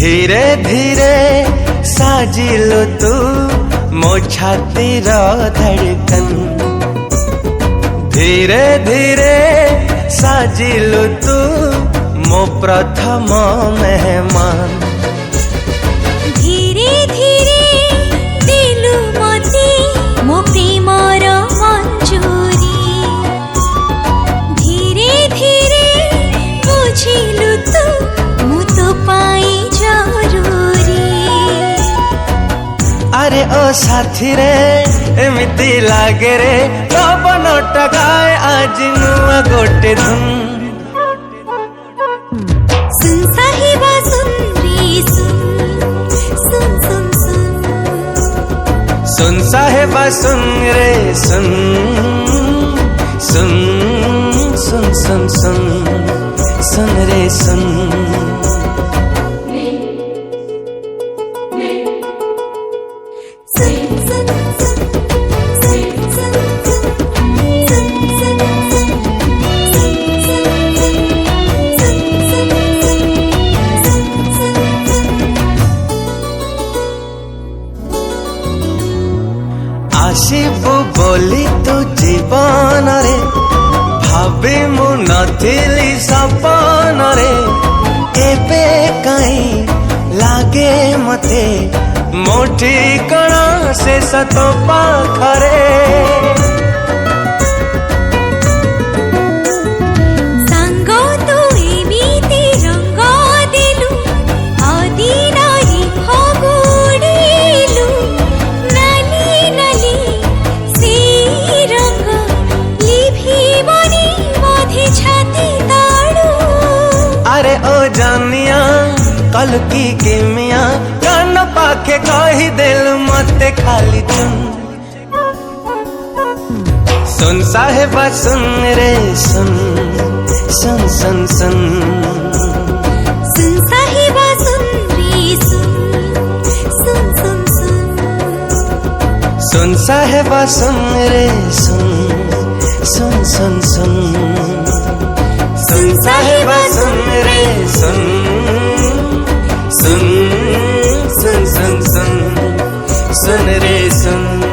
धीरे धीरे साजिलु तू मो छातीर धड़कन, धीरे धीरे साजिलु तू मो प्रथम मेहमान। धीरे धीरे दिलु मते मो प्रेमर मंजूरी, धीरे धीरे बुझिलु तू मु तो पाई जरूरी। अरे ओ साथी रे एमिति लागे रे पवन टगाए आज नुआ गोटे धुन। सुन साहिबा सुन रे सुन, सुन सुन सुन, सुन साहिबा सुन रे सुन, सुन सुन सुन सुन सुन रे सुन। आसिबु बोली तू जीवन रे भाभी मु नथिली सपन रे, एबे कहीं लागे मते मो ठिकाना से सतो पाखरे। अरे ओ जानिया कल की किमिया कान पाखे कही दिल मते खाली चुन। सुन साहिबा सुन रे सुन, सुन सुन सुन, सुन साहिबा सुन रे सुन, सुन सुन सुन, सुन साहिबा सुन रे सुन, सुन सुन सुन, सुन साहिबा सुन रे सुन, सुन सुन सुन सुन सुन रे सुन।